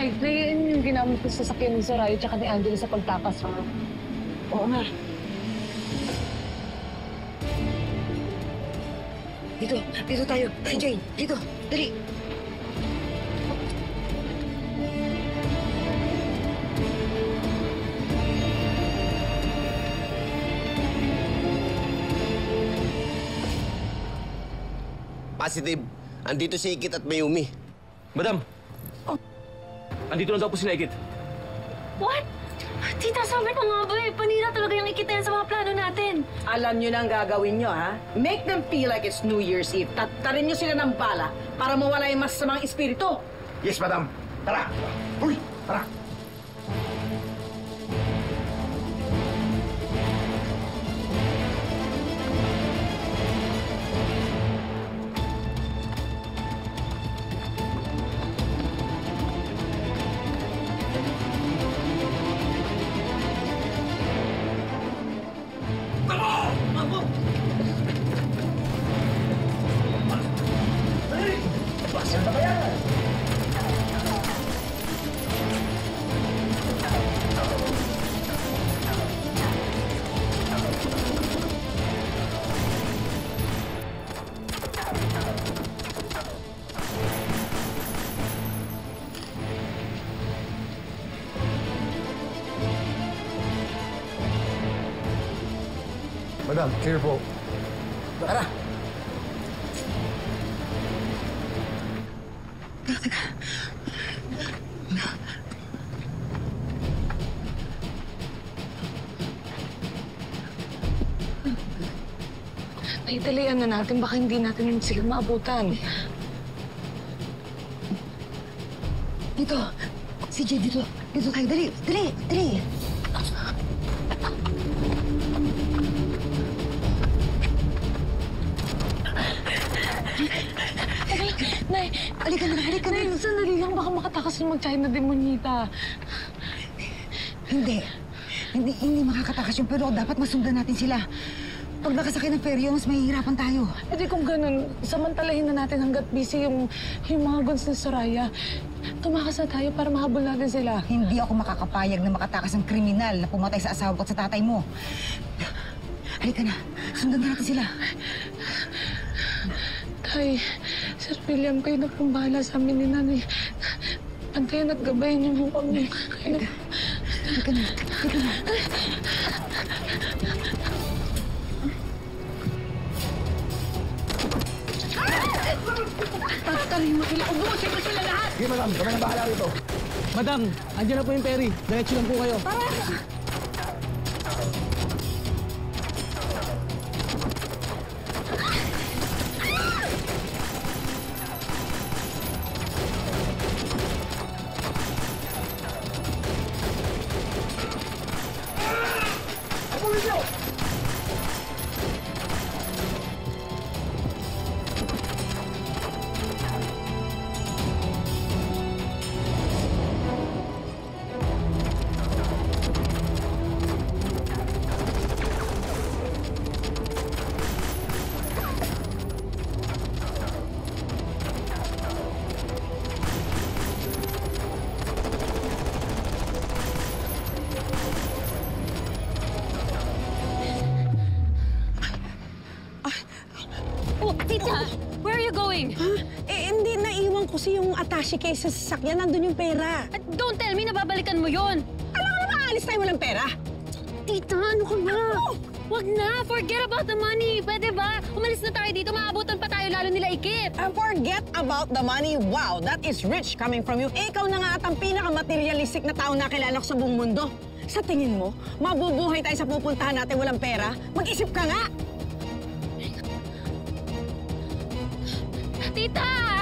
Nay, yung ginamit ko sa sasakyan ni Soraya tsaka ni Angela sa pagtakas. Oo nga. Dito tayo. Si Jane, dito. Dali. Positive. Andito si Ikit at Mayumi. Madam! Andito na daw po sila, Ikit. What? Tita, sabi ko nga ba panira talaga yung ikita yan sa mga plano natin. Alam nyo na ang gagawin nyo, ha? Make them feel like it's New Year's Eve. Tattarin nyo sila ng bala para mawala yung masasamang espiritu. Yes, madam. Tara! Uy! Tara! Madam, clear po. Tara. Ay, dalian na natin. Baka hindi natin sila maabutan. Dito. Si Jane, dito. Dito tayo. Dali. Dali. Dali. Nay, Halika na. Halika na. Nay, sandali lang. Baka makatakas yung mag-China demonita. Hindi makakatakas yung pero dapat masundan natin sila. Pag nakasakay ng ferry, mas mahihirapan tayo. E di kung ganun, samantalahin na natin hanggat busy yung mga guns ni Soraya. Tumakas na tayo para mahabol natin sila. Hindi ako makakapayag na makatakas ng kriminal na pumatay sa asawa ko at sa tatay mo. Halika na. Sundan na natin sila. Tay, Sir William, kayo na pong bahala sa amin ni Nanay. Antayin at gabayan yung mukhang niyo. Halika na. Halika na. Tatalin mo sila. Ubusin mo sila lahat! Sige, madam. Kami na bahala rito. Madam, andyan na po yung ferry. Diretso lang po kayo. Tita, where are you going? Hindi, naiwan ko si yung attache case sa sasakyan. Nandun yung pera. At don't tell me na babalikan mo yon. Alam mo na maalis tayo walang pera. Tita, ano ka na? Wag na, forget about the money. Pwede ba? Umalis na tayo dito, maabutan pa tayo lalo nila Ikit. Forget about the money. Wow, that is rich coming from you. Ikaw na nga at ang pinaka-materialistic na tao na kilala ko sa buong mundo. Sa tingin mo, mabubuhay tayo sa pupuntahan natin walang pera? Mag-isip ka nga! Tita!